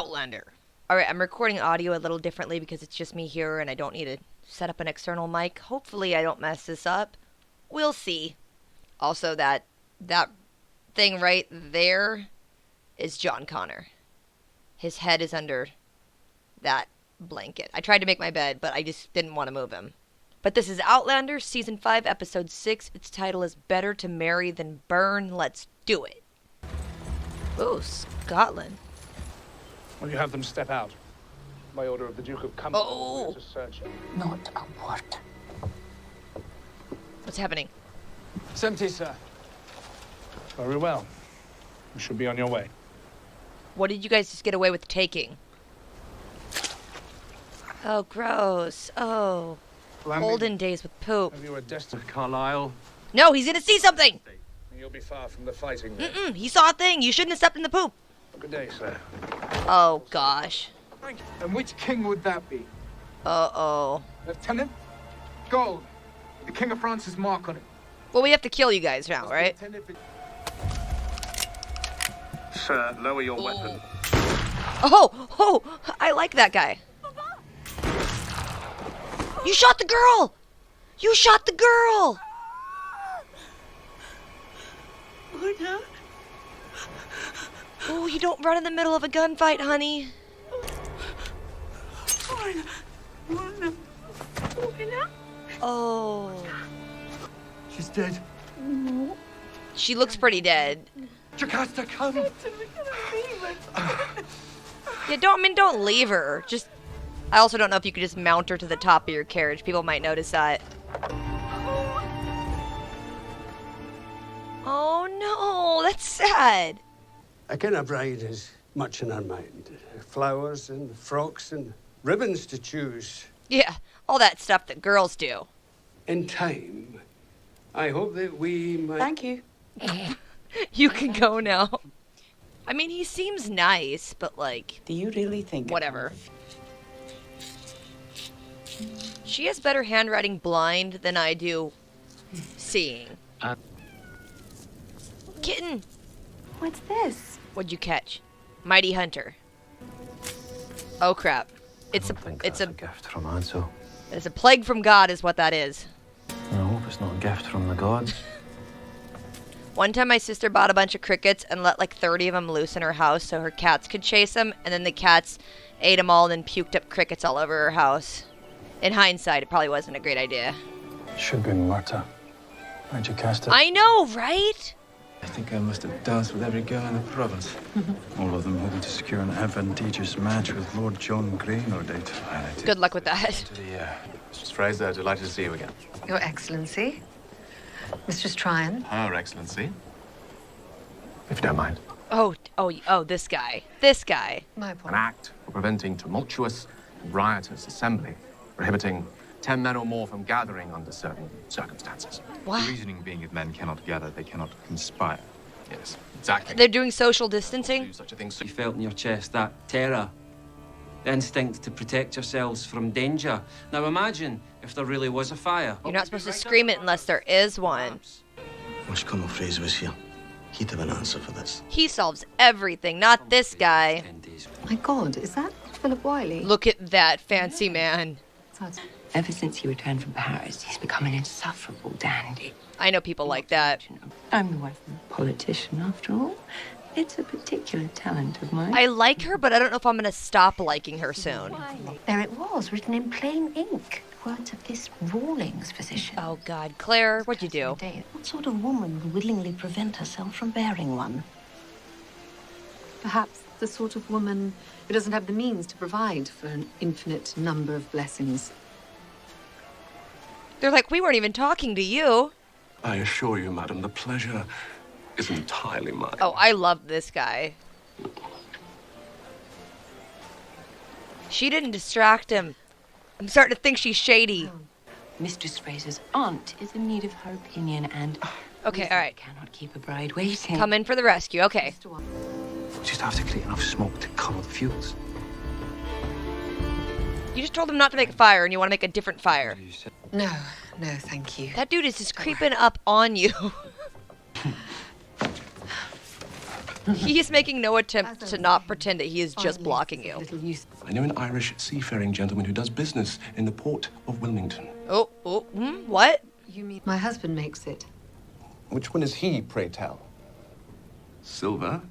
Outlander. Alright, I'm recording audio a little differently because it's just me here and I don't need to set up an external mic. Hopefully I don't mess this up. We'll see. Also, that thing right there is John Connor. His head is under that blanket. I tried to make my bed, but I just didn't want to move him. But this is Outlander, Season 5, Episode 6. Its title is Better to Marry Than Burn. Let's do it. Oh, Scotland. Will you have them step out? By order of the Duke of Cumberland, Oh. to search. Not a word. What's happening? It's empty, sir. Very well. You should be on your way. What did you guys just get away with taking? Oh, gross. Oh. Olden days with poop. Have you a destiny? Carlisle. No, he's gonna see something! You'll be far from the fighting there. He saw a thing. You shouldn't have stepped in the poop. Good day, sir. Oh, gosh. And which king would that be? Uh-oh. Lieutenant? Gold. The King of France's mark on it. Well, we have to kill you guys now, right? Sir, lower your weapon. Oh, I like that guy. You shot the girl! You shot the girl! Murtagh? Oh, you don't run in the middle of a gunfight, honey. Murtagh. Oh. She's dead. No. She looks pretty dead. Jocasta, come! Yeah, don't leave her. Just, I also don't know if you could just mount her to the top of your carriage. People might notice that. Oh no, that's sad. A kind of bride is much in her mind. Flowers and frocks and ribbons to choose. Yeah, all that stuff that girls do. In time, I hope that we might... Thank you. You can go now. I mean, he seems nice, but like, Do you really think? whatever. She has better handwriting blind than I do seeing. Kitten! What's this? What'd you catch? Mighty Hunter. Oh crap. It's a gift from Ansel. it's a plague from God is what that is. I hope it's not a gift from the gods. One time my sister bought a bunch of crickets and let like 30 of them loose in her house so her cats could chase them, and then the cats ate them all and then puked up crickets all over her house. In hindsight, it probably wasn't a great idea. Should be Murtagh and Jocasta. I know, right? I think I must have danced with every girl in the province. All of them hoping to secure an advantageous match with Lord John Grey, no doubt. Good luck with that. To the, Mistress Fraser, delighted to see you again. Your Excellency, Mistress Tryon. Her Excellency. If you don't mind. Oh, this guy. This guy. My An apologies. act for preventing tumultuous and riotous assembly, prohibiting 10 men or more from gathering under certain circumstances. What? Reasoning being if men cannot gather, they cannot conspire. Yes, exactly. They're doing social distancing? Do such a thing. You felt in your chest that terror, the instinct to protect yourselves from danger. Now imagine if there really was a fire. You're not supposed to scream it unless there is one. Wish Colonel Fraser was here. He'd have an answer for this. He solves everything, not this guy. 10 days. My God, is that Philip Wiley? Look at that fancy man. Ever since he returned from Paris, he's become an insufferable dandy. I know people like that. I'm the wife of a politician, after all. It's a particular talent of mine. I like her, but I don't know if I'm gonna stop liking her soon. There it was, written in plain ink. Words of this Rawlings physician. Oh God, Claire, what'd you do? What sort of woman would willingly prevent herself from bearing one? Perhaps the sort of woman who doesn't have the means to provide for an infinite number of blessings. They're like, we weren't even talking to you. I assure you, madam, the pleasure is entirely mine. Oh, I love this guy. She didn't distract him. I'm starting to think she's shady. Mistress Fraser's aunt is in need of her opinion, and Okay, all right. cannot keep a bride waiting. Come in for the rescue. Okay. We just have to create enough smoke to cover the fuels. You just told him not to make a fire, and you want to make a different fire. No, thank you. That dude is just creeping up on you. He is making no attempt to not pretend that he is just blocking you. I know an Irish seafaring gentleman who does business in the port of Wilmington. What? You mean my husband makes it? Which one is he, pray tell? Silver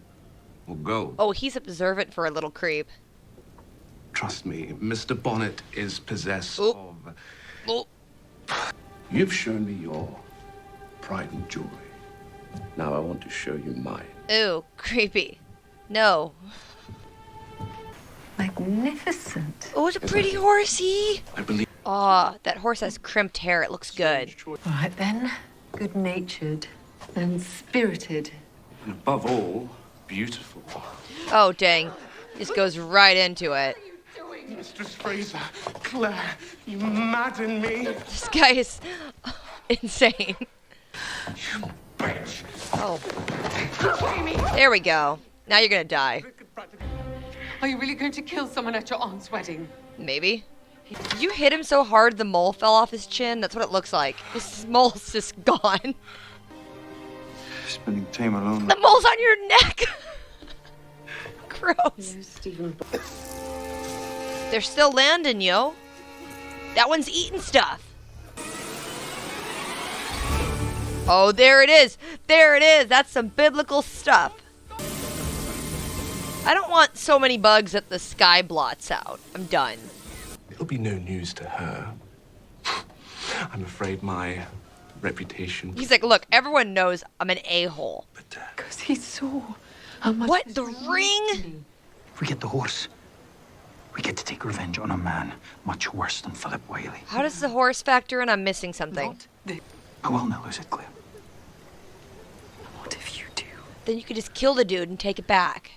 or gold? Oh, he's observant for a little creep. Trust me, Mr. Bonnet is possessed Ooh. of... You've shown me your pride and joy. Now I want to show you mine. Ooh, creepy. No. Magnificent. Oh, it's a pretty horsey. I believe... Aw, that horse has crimped hair. It looks good. All right, then. Good-natured and spirited. And above all, beautiful. Oh, dang. Just goes right into it. Mistress Fraser, Claire, you madden me. This guy is insane. You bitch. Oh. There we go. Now you're gonna die. Are you really going to kill someone at your aunt's wedding? Maybe. Did you hit him so hard the mole fell off his chin? That's what it looks like. His mole's just gone. Spending time alone. The mole's on your neck! Gross. Yes, Stephen. They're still landing, yo. That one's eating stuff. Oh, there it is. There it is. That's some biblical stuff. I don't want so many bugs that the sky blots out. I'm done. It'll be no news to her. I'm afraid my reputation... He's like, look, everyone knows I'm an a-hole. Because he saw how much... What? The ring? If we get the horse, we get to take revenge on a man much worse than Philip Wiley. How does the horse factor in? I'm missing something. I will not lose it, Claire. What if you do? Then you could just kill the dude and take it back.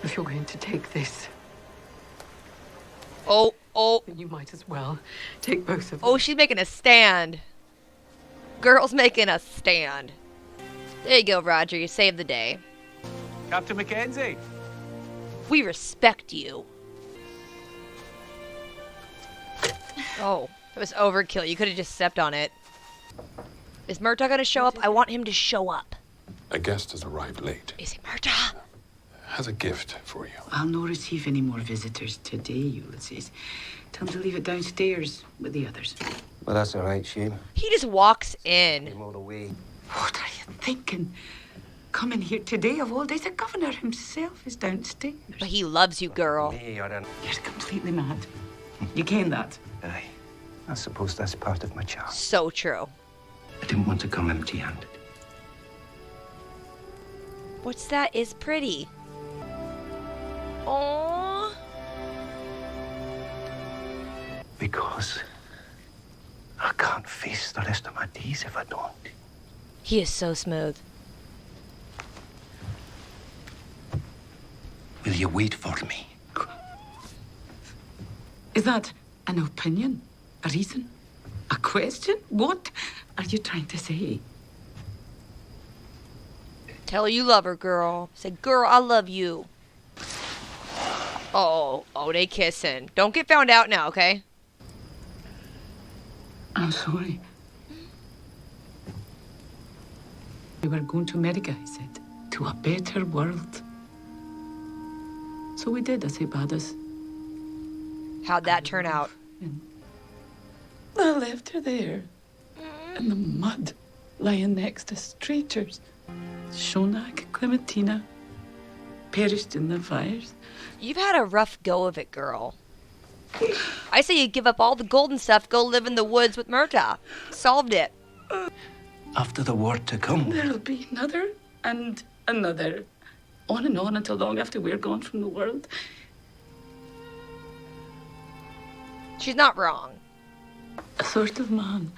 If you're going to take this, oh. then you might as well take both of them. Oh, she's making a stand. Girl's making a stand. There you go, Roger. You saved the day. Captain Mackenzie. We respect you. Oh, that was overkill. You could have just stepped on it. Is Murtagh gonna show up? I want him to show up. A guest has arrived late. Is it Murtagh? Has a gift for you. I'll not receive any more visitors today, Ulysses. Tell them to leave it downstairs with the others. Well, that's all right, Shane. He just walks in. Came all the way. What are you thinking? Coming here today of all days, the governor himself is downstairs. But he loves you, girl. You're completely mad. You ken that? Aye. I suppose that's part of my charm. So true. I didn't want to come empty-handed. What's that? Is pretty. Oh. Because I can't face the rest of my days if I don't. He is so smooth. Will you wait for me? Is that an opinion? A reason? A question? What are you trying to say? Tell her you love her, girl. Say, girl, I love you. Oh, they kissing. Don't get found out now, okay? I'm sorry. We were going to America, he said. To a better world. So we did as he bade us. How'd that turn out? I left her there. In the mud. Lying next to strangers. Shonag, Clementina. Perished in the fires. You've had a rough go of it, girl. I say you give up all the golden stuff, go live in the woods with Murtagh. Solved it. After the war to come. There'll be another and another. On and on until long after we're gone from the world. She's not wrong. A sort of man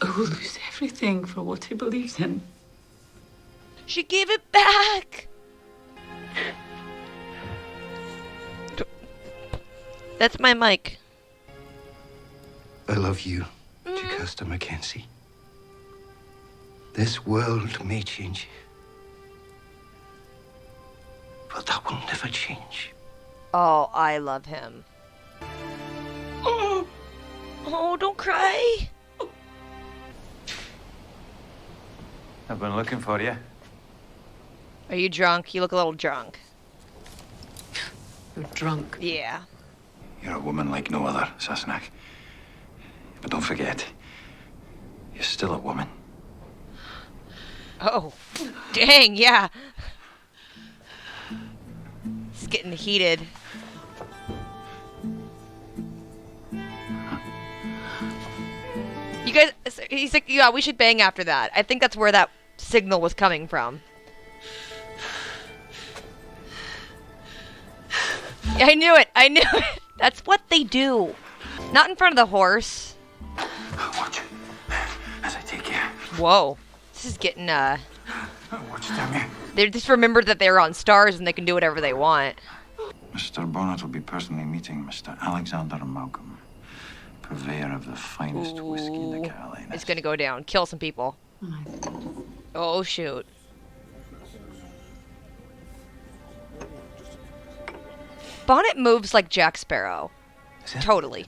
who will lose everything for what he believes in. She gave it back. That's my mic. I love you, Jocasta Mackenzie. This world may change, but that will never change. Oh, I love him. Oh, don't cry. I've been looking for you. Are you drunk? You look a little drunk. You're drunk. Yeah. You're a woman like no other, Sassenach. But don't forget, you're still a woman. Oh, dang, yeah. It's getting heated. You guys, he's like, yeah, we should bang after that. I think that's where that signal was coming from. Yeah, I knew it. I knew it. That's what they do. Not in front of the horse. Watch as I take you. Whoa. This is getting, Watch, damn you. They just remembered that they're on stars and they can do whatever they want. Mr. Bonnet will be personally meeting Mr. Alexander Malcolm, purveyor of the finest whiskey in the Carolinas. It's gonna go down. Kill some people. Oh, shoot. Bonnet moves like Jack Sparrow. Totally.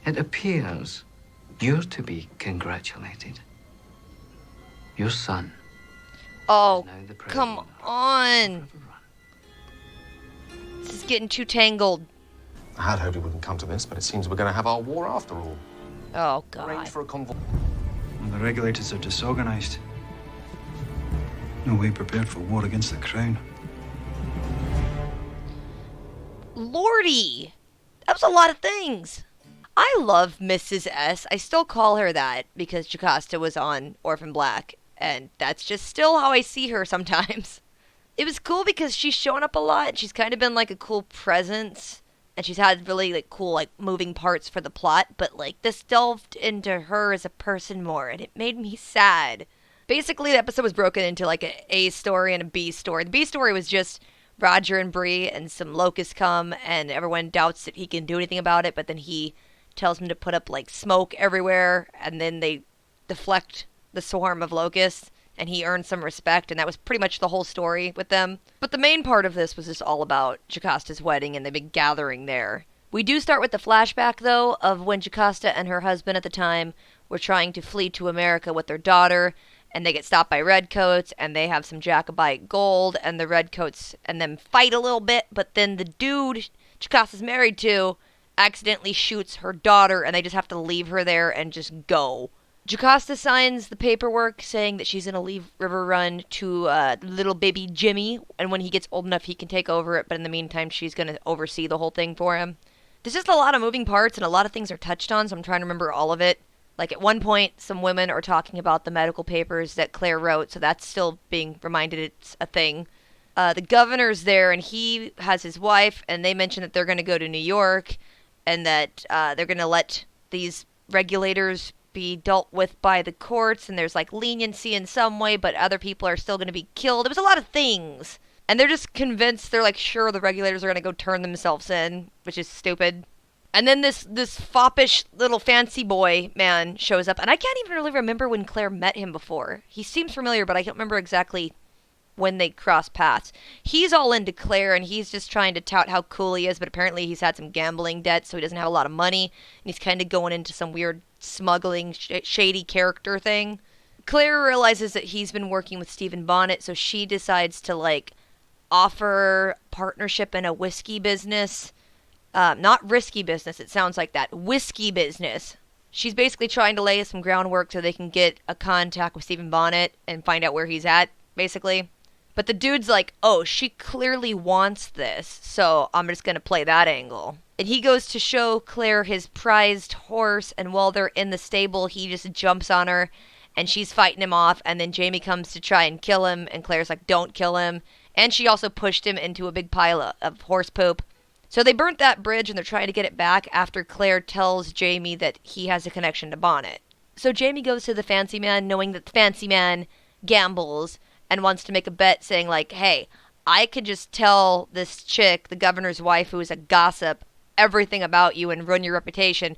It appears you're to be congratulated. Your son. Oh, come on. This is getting too tangled. I had hoped it wouldn't come to this, but it seems we're going to have our war after all. Oh, God. Arrange for a convoy. Well, the regulators are disorganized. No way prepared for war against the crown. Lordy! That was a lot of things. I love Mrs. S. I still call her that because Jocasta was on Orphan Black, and that's just still how I see her sometimes. It was cool because she's shown up a lot. She's kind of been like a cool presence, and she's had really like cool like moving parts for the plot, but like this delved into her as a person more, and it made me sad. Basically, the episode was broken into like an A story and a B story. The B story was just Roger and Bree and some locusts come, and everyone doubts that he can do anything about it, but then he tells him to put up like smoke everywhere, and then they deflect the swarm of locusts, and he earns some respect, and that was pretty much the whole story with them. But the main part of this was just all about Jocasta's wedding and the big gathering there. We do start with the flashback, though, of when Jocasta and her husband at the time were trying to flee to America with their daughter, and they get stopped by redcoats, and they have some Jacobite gold, and the redcoats and them fight a little bit, but then the dude Jocasta's married to accidentally shoots her daughter, and they just have to leave her there and just go. Jocasta signs the paperwork saying that she's going to leave River Run to little baby Jimmy, and when he gets old enough he can take over it, but in the meantime she's going to oversee the whole thing for him. There's just a lot of moving parts, and a lot of things are touched on, so I'm trying to remember all of it. Like at one point, some women are talking about the medical papers that Claire wrote, so that's still being reminded it's a thing. The governor's there, and he has his wife, and they mention that they're going to go to New York, and that they're going to let these regulators be dealt with by the courts, and there's like leniency in some way, but other people are still going to be killed. It was a lot of things. And they're just convinced, they're like, sure, the regulators are going to go turn themselves in, which is stupid. And then this foppish little fancy boy man shows up, and I can't even really remember when Claire met him before. He seems familiar, but I can't remember exactly when they cross paths. He's all into Claire, and he's just trying to tout how cool he is, but apparently he's had some gambling debt, so he doesn't have a lot of money, and he's kind of going into some weird smuggling, shady character thing. Claire realizes that he's been working with Stephen Bonnet, so she decides to, like, offer partnership in a whiskey business. Not risky business, it sounds like that. Whiskey business. She's basically trying to lay some groundwork so they can get a contact with Stephen Bonnet and find out where he's at, basically. But the dude's like, oh, she clearly wants this, so I'm just going to play that angle. And he goes to show Claire his prized horse, and while they're in the stable, he just jumps on her, and she's fighting him off, and then Jamie comes to try and kill him, and Claire's like, don't kill him. And she also pushed him into a big pile of horse poop. So they burnt that bridge, and they're trying to get it back after Claire tells Jamie that he has a connection to Bonnet. So Jamie goes to the fancy man, knowing that the fancy man gambles and wants to make a bet saying, like, hey, I could just tell this chick, the governor's wife, who is a gossip, everything about you and ruin your reputation,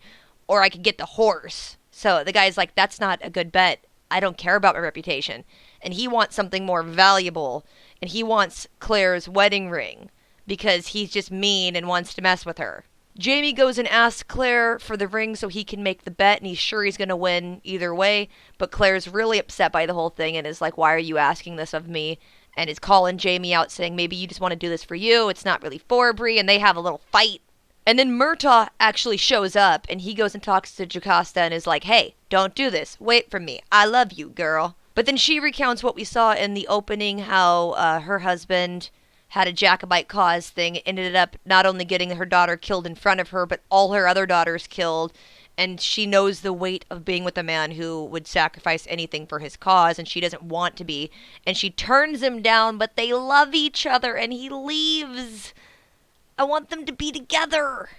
or I could get the horse. So the guy's like, that's not a good bet. I don't care about my reputation. And he wants something more valuable, and he wants Claire's wedding ring, because he's just mean and wants to mess with her. Jamie goes and asks Claire for the ring so he can make the bet, and he's sure he's going to win either way, but Claire's really upset by the whole thing and is like, why are you asking this of me? and is calling Jamie out saying, maybe you just want to do this for you. It's not really for Bree, and they have a little fight. And then Murtagh actually shows up, and he goes and talks to Jocasta and is like, hey, don't do this. Wait for me. I love you, girl. But then she recounts what we saw in the opening, how her husband had a Jacobite cause thing, ended up not only getting her daughter killed in front of her, but all her other daughters killed. And she knows the weight of being with a man who would sacrifice anything for his cause, and she doesn't want to be. And she turns him down, but they love each other, and he leaves. I want them to be together.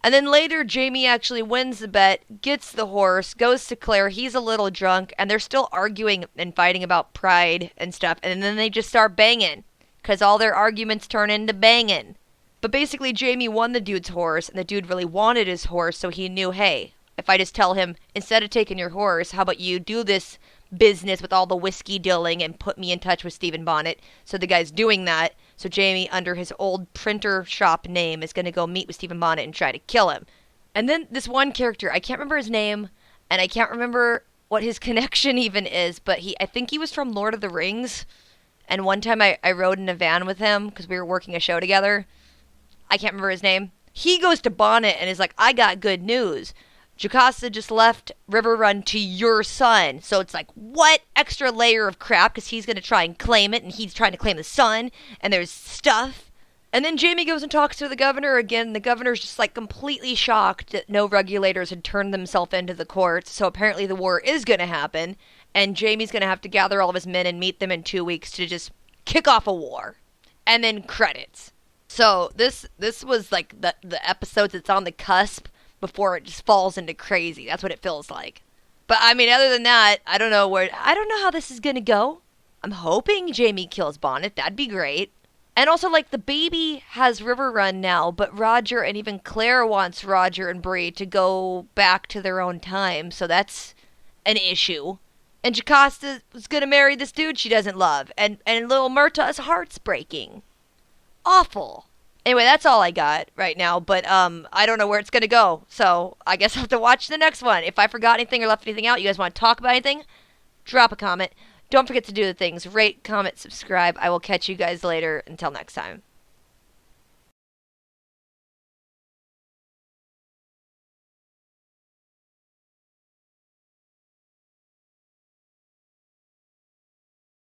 And then later, Jamie actually wins the bet, gets the horse, goes to Claire. He's a little drunk, and they're still arguing and fighting about pride and stuff. And then they just start banging, because all their arguments turn into banging. But basically, Jamie won the dude's horse, and the dude really wanted his horse, so he knew, hey, if I just tell him, instead of taking your horse, how about you do this business with all the whiskey dealing and put me in touch with Stephen Bonnet? So the guy's doing that. So Jamie, under his old printer shop name, is going to go meet with Stephen Bonnet and try to kill him. And then this one character, I can't remember his name, and I can't remember what his connection even is, but I think he was from Lord of the Rings. And one time I rode in a van with him because we were working a show together. I can't remember his name. He goes to Bonnet and is like, I got good news. Jocasta just left River Run to your son. So it's like, what extra layer of crap? Because he's going to try and claim it, and he's trying to claim the son, and there's stuff. And then Jamie goes and talks to the governor again. The governor's just like completely shocked that no regulators had turned themselves into the courts. So apparently the war is going to happen, and Jamie's going to have to gather all of his men and meet them in 2 weeks to just kick off a war. And then credits. So this was like the episode that's on the cusp before it just falls into crazy. That's what it feels like. But I mean, other than that, I don't know how this is gonna go. I'm hoping Jamie kills Bonnet. That'd be great. And also, like, the baby has River Run now, but Roger and even Claire wants Roger and Bree to go back to their own time, so that's an issue. And Jocasta was gonna marry this dude she doesn't love, and little Murtagh's heart's breaking. Awful. Anyway, that's all I got right now, but I don't know where it's going to go, so I guess I'll have to watch the next one. If I forgot anything or left anything out, you guys want to talk about anything, drop a comment. Don't forget to do the things. Rate, comment, subscribe. I will catch you guys later. Until next time.